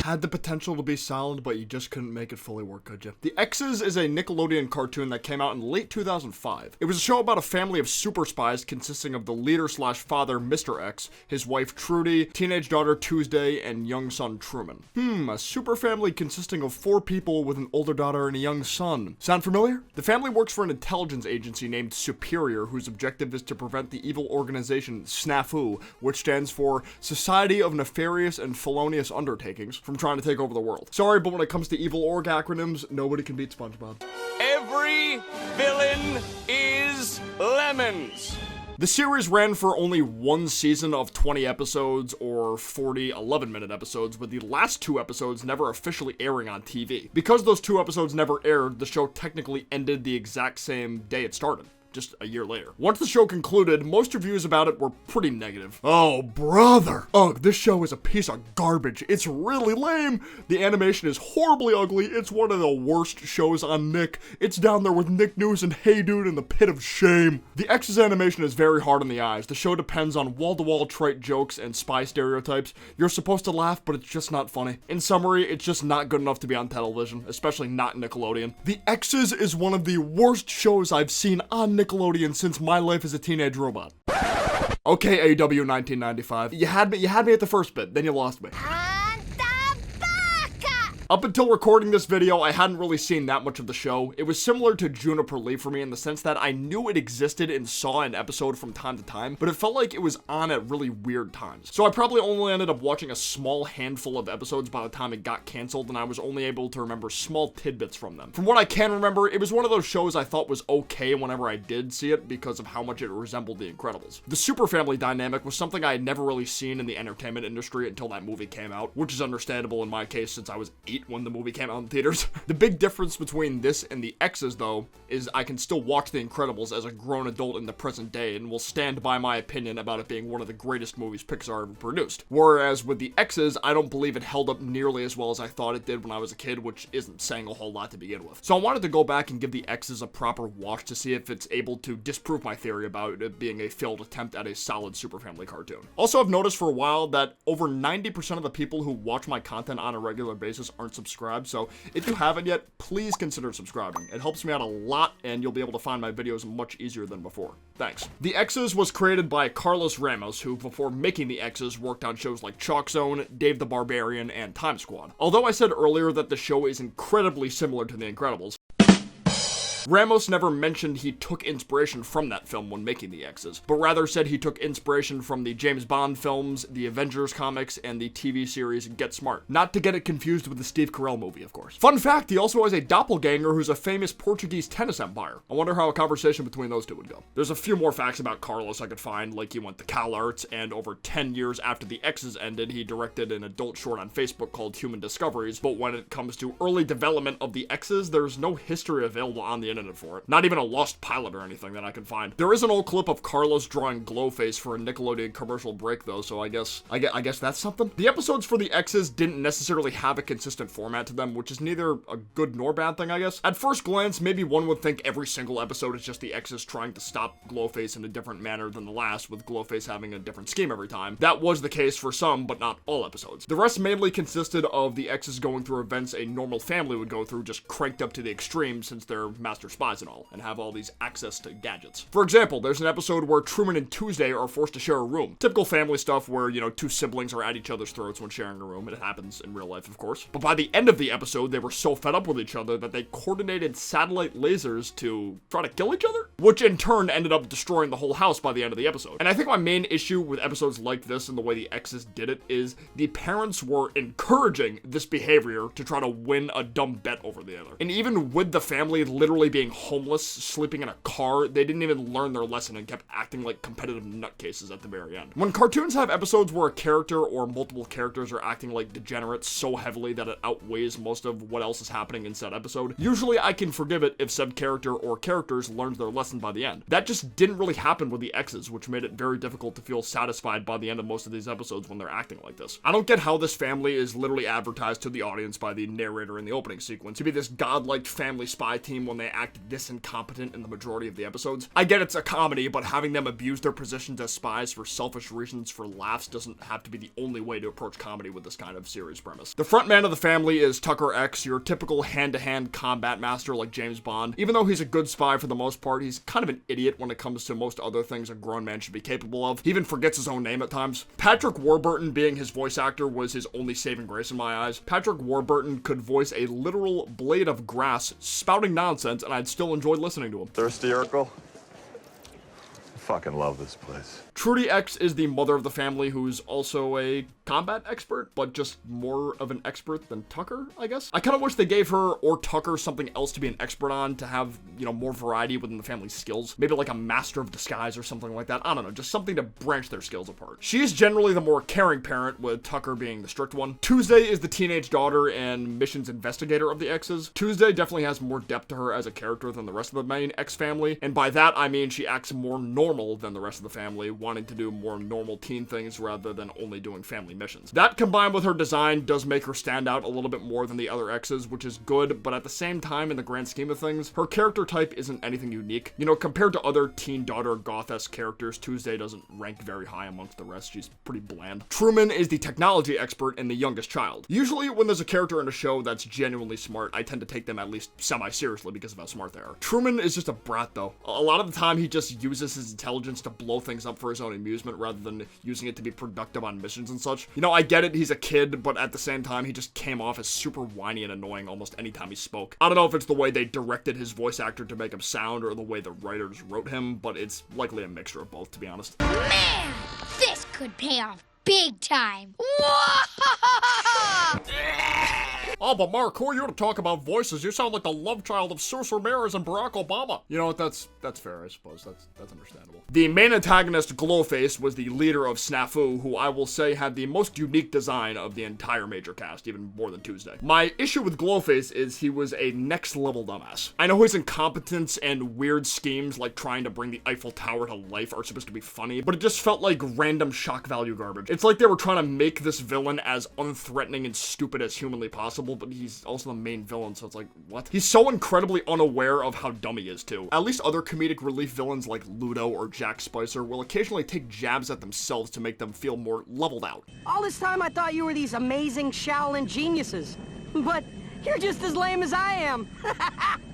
Had the potential to be solid, but you just couldn't make it fully work, could you? The X's is a Nickelodeon cartoon that came out in late 2005. It was a show about a family of super spies consisting of the leader/father, Mr. X, his wife Trudy, teenage daughter Tuesday, and young son Truman. A super family consisting of 4 people with an older daughter and a young son. Sound familiar? The family works for an intelligence agency named Superior, whose objective is to prevent the evil organization SNAFU, which stands for Society of Nefarious and Felonious Undertakings, from trying to take over the world. Sorry, but when it comes to evil org acronyms, nobody can beat SpongeBob. Every villain is Lemons. The series ran for only 1 season of 20 episodes, or 40 11-minute episodes, with the last 2 episodes never officially airing on TV. Because those 2 episodes never aired, the show technically ended the exact same day it started. Just a year later. Once the show concluded, most reviews about it were pretty negative. Oh, brother! Ugh, this show is a piece of garbage. It's really lame. The animation is horribly ugly. It's one of the worst shows on Nick. It's down there with Nick News and Hey Dude in the pit of shame. The X's animation is very hard on the eyes. The show depends on wall-to-wall trite jokes and spy stereotypes. You're supposed to laugh, but it's just not funny. In summary, it's just not good enough to be on television, especially not Nickelodeon. The X's is one of the worst shows I've seen on Nickelodeon since my life as a teenage robot. Okay, AW 1995. You had me at the first bit, then you lost me. Up until recording this video, I hadn't really seen that much of the show. It was similar to Juniper Lee for me in the sense that I knew it existed and saw an episode from time to time, but it felt like it was on at really weird times. So I probably only ended up watching a small handful of episodes by the time it got canceled, and I was only able to remember small tidbits from them. From what I can remember, it was one of those shows I thought was okay whenever I did see it because of how much it resembled The Incredibles. The super family dynamic was something I had never really seen in the entertainment industry until that movie came out, which is understandable in my case since I was 8 when the movie came out in theaters. The big difference between this and the X's, though, is I can still watch The Incredibles as a grown adult in the present day and will stand by my opinion about it being one of the greatest movies Pixar ever produced. Whereas with the X's, I don't believe it held up nearly as well as I thought it did when I was a kid, which isn't saying a whole lot to begin with. So I wanted to go back and give the X's a proper watch to see if it's able to disprove my theory about it being a failed attempt at a solid super family cartoon. Also, I've noticed for a while that over 90% of the people who watch my content on a regular basis aren't subscribed, so if you haven't yet, please consider subscribing. It helps me out a lot, and you'll be able to find my videos much easier than before. Thanks. The X's was created by Carlos Ramos, who before making the X's worked on shows like Chalk Zone, Dave the Barbarian, and Time Squad. Although I said earlier that the show is incredibly similar to The Incredibles, Ramos never mentioned he took inspiration from that film when making the X's, but rather said he took inspiration from the James Bond films, the Avengers comics, and the TV series Get Smart. Not to get it confused with the Steve Carell movie, of course. Fun fact, he also has a doppelganger who's a famous Portuguese tennis umpire. I wonder how a conversation between those two would go. There's a few more facts about Carlos I could find, like he went to Cal Arts, and over 10 years after the X's ended, he directed an adult short on Facebook called Human Discoveries, but when it comes to early development of the X's, there's no history available on the internet for it. Not even a lost pilot or anything that I can find. There is an old clip of Carlos drawing Glowface for a Nickelodeon commercial break though, so I guess that's something. The episodes for the X's didn't necessarily have a consistent format to them, which is neither a good nor bad thing, I guess. At first glance, maybe one would think every single episode is just the X's trying to stop Glowface in a different manner than the last, with Glowface having a different scheme every time. That was the case for some, but not all episodes. The rest mainly consisted of the X's going through events a normal family would go through, just cranked up to the extreme since they're master spies and all, and have all these access to gadgets. For example, there's an episode where Truman and Tuesday are forced to share a room. Typical family stuff where, you know, 2 siblings are at each other's throats when sharing a room, and it happens in real life, of course. But by the end of the episode, they were so fed up with each other that they coordinated satellite lasers to try to kill each other, which in turn ended up destroying the whole house by the end of the episode. And I think my main issue with episodes like this and the way the X's did it is the parents were encouraging this behavior to try to win a dumb bet over the other. And even with the family literally being homeless, sleeping in a car, they didn't even learn their lesson and kept acting like competitive nutcases at the very end. When cartoons have episodes where a character or multiple characters are acting like degenerates so heavily that it outweighs most of what else is happening in said episode, usually I can forgive it if said character or characters learned their lesson by the end. That just didn't really happen with the X's, which made it very difficult to feel satisfied by the end of most of these episodes when they're acting like this. I don't get how this family is literally advertised to the audience by the narrator in the opening sequence to be this godlike family spy team when they act this incompetent in the majority of the episodes. I get it's a comedy, but having them abuse their positions as spies for selfish reasons for laughs doesn't have to be the only way to approach comedy with this kind of series premise. The front man of the family is Tucker X, your typical hand-to-hand combat master like James Bond. Even though he's a good spy for the most part, he's kind of an idiot when it comes to most other things a grown man should be capable of. He even forgets his own name at times. Patrick Warburton, being his voice actor, was his only saving grace in my eyes. Patrick Warburton could voice a literal blade of grass spouting nonsense, and I'd still enjoy listening to him. Thirsty, Urkel? I fucking love this place. Trudy X is the mother of the family, who's also a combat expert, but just more of an expert than Tucker, I guess. I kind of wish they gave her or Tucker something else to be an expert on to have, you know, more variety within the family's skills. Maybe like a master of disguise or something like that. I don't know, just something to branch their skills apart. She is generally the more caring parent, with Tucker being the strict one. Tuesday is the teenage daughter and missions investigator of the X's. Tuesday definitely has more depth to her as a character than the rest of the main X family, and by that I mean she acts more normal than the rest of the family, wanting to do more normal teen things rather than only doing family missions. That combined with her design does make her stand out a little bit more than the other X's, which is good, but at the same time, in the grand scheme of things, her character type isn't anything unique. You know, compared to other teen daughter goth-esque characters, Tuesday doesn't rank very high amongst the rest. She's pretty bland. Truman is the technology expert and the youngest child. Usually when there's a character in a show that's genuinely smart, I tend to take them at least semi-seriously because of how smart they are. Truman is just a brat though. A lot of the time he just uses his intelligence to blow things up for his own amusement rather than using it to be productive on missions and such. You know, I get it, he's a kid, but at the same time, he just came off as super whiny and annoying almost any time he spoke. I don't know if it's the way they directed his voice actor to make him sound or the way the writers wrote him, but it's likely a mixture of both, to be honest. Man, this could pay off big time. Oh, but Mark, who are you to talk about voices? You sound like the love child of Cersei Ramirez and Barack Obama. You know what, that's fair, I suppose. That's understandable. The main antagonist, Glowface, was the leader of Snafu, who I will say had the most unique design of the entire major cast, even more than Tuesday. My issue with Glowface is he was a next-level dumbass. I know his incompetence and weird schemes like trying to bring the Eiffel Tower to life are supposed to be funny, but it just felt like random shock value garbage. It's like they were trying to make this villain as unthreatening and stupid as humanly possible, but he's also the main villain, so it's like, what? He's so incredibly unaware of how dumb he is, too. At least other comedic relief villains like Ludo or Jack Spicer will occasionally take jabs at themselves to make them feel more leveled out. All this time I thought you were these amazing Shaolin geniuses, but you're just as lame as I am.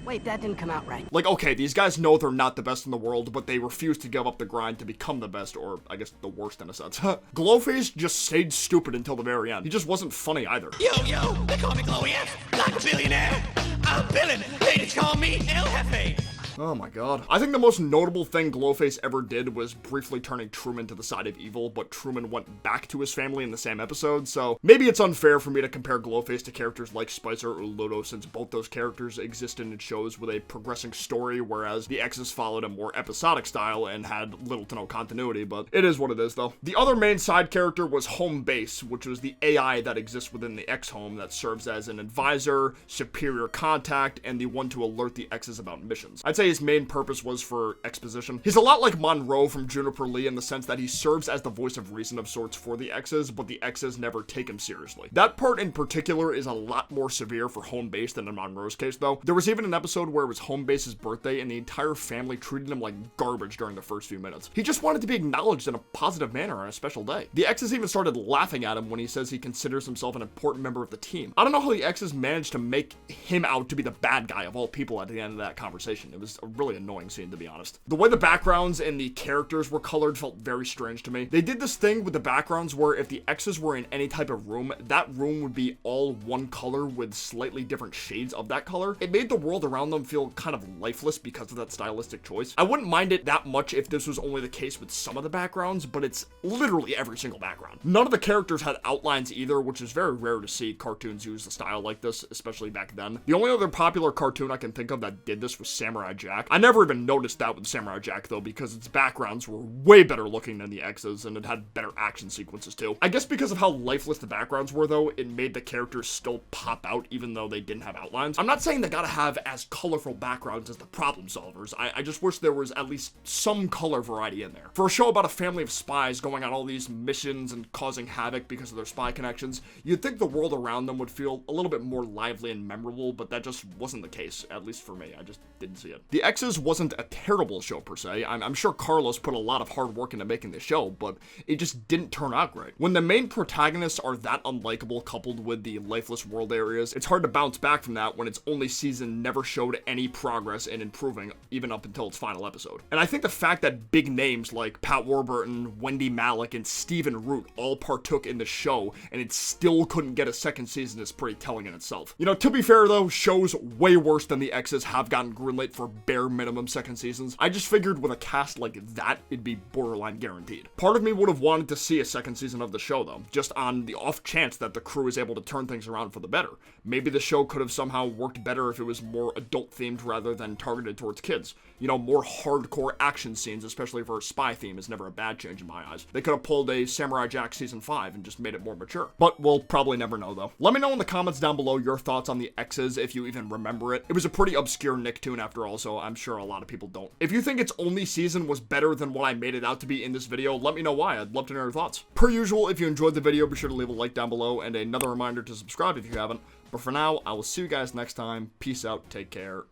Wait, that didn't come out right. Like, okay, these guys know they're not the best in the world, but they refuse to give up the grind to become the best, or I guess the worst in a sense. Glowface just stayed stupid until the very end. He just wasn't funny either. Yo, they call me Chloe F, like a billionaire. I'm a villain, they just call me El Jefe. Oh my god. I think the most notable thing Glowface ever did was briefly turning Truman to the side of evil, but Truman went back to his family in the same episode, so maybe it's unfair for me to compare Glowface to characters like Spicer or Ludo, since both those characters existed in shows with a progressing story, whereas the X's followed a more episodic style and had little to no continuity, but it is what it is though. The other main side character was Home Base, which was the AI that exists within the X home that serves as an advisor, superior contact, and the one to alert the X's about missions. I'd say his main purpose was for exposition. He's a lot like Monroe from Juniper Lee in the sense that he serves as the voice of reason of sorts for the X's, but the X's never take him seriously. That part in particular is a lot more severe for Home Base than in Monroe's case though. There was even an episode where it was Home Base's birthday and the entire family treated him like garbage during the first few minutes. He just wanted to be acknowledged in a positive manner on a special day. The X's even started laughing at him when he says he considers himself an important member of the team. I don't know how the X's managed to make him out to be the bad guy of all people at the end of that conversation. It was a really annoying scene, to be honest. The way the backgrounds and the characters were colored felt very strange to me. They did this thing with the backgrounds where if the X's were in any type of room, that room would be all one color with slightly different shades of that color. It made the world around them feel kind of lifeless because of that stylistic choice. I wouldn't mind it that much if this was only the case with some of the backgrounds, but it's literally every single background. None of the characters had outlines either, which is very rare to see cartoons use a style like this, especially back then. The only other popular cartoon I can think of that did this was Samurai Jack. I never even noticed that with Samurai Jack though, because its backgrounds were way better looking than the X's, and it had better action sequences too. I guess because of how lifeless the backgrounds were though, it made the characters still pop out even though they didn't have outlines. I'm not saying they gotta have as colorful backgrounds as the Problem Solvers. I just wish there was at least some color variety in there. For a show about a family of spies going on all these missions and causing havoc because of their spy connections, you'd think the world around them would feel a little bit more lively and memorable, but that just wasn't the case, at least for me. I just didn't see it. The X's wasn't a terrible show per se. I'm sure Carlos put a lot of hard work into making the show, but it just didn't turn out great. When the main protagonists are that unlikable coupled with the lifeless world areas, it's hard to bounce back from that when its only season never showed any progress in improving, even up until its final episode. And I think the fact that big names like Pat Warburton, Wendy Malick, and Stephen Root all partook in the show, and it still couldn't get a second season is pretty telling in itself. You know, to be fair though, shows way worse than the X's have gotten greenlit for bare minimum second seasons. I just figured with a cast like that, it'd be borderline guaranteed. Part of me would have wanted to see a second season of the show though, just on the off chance that the crew is able to turn things around for the better. Maybe the show could have somehow worked better if it was more adult themed rather than targeted towards kids. You know, more hardcore action scenes, especially for a spy theme, is never a bad change in my eyes. They could have pulled a Samurai Jack season 5 and just made it more mature. But we'll probably never know though. Let me know in the comments down below your thoughts on the X's if you even remember it. It was a pretty obscure Nicktoon after all, so I'm sure a lot of people don't. If you think its only season was better than what I made it out to be in this video, let me know why. I'd love to know your thoughts. Per usual, if you enjoyed the video, be sure to leave a like down below and another reminder to subscribe if you haven't. But for now, I will see you guys next time. Peace out, take care,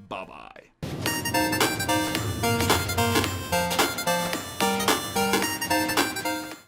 bye-bye.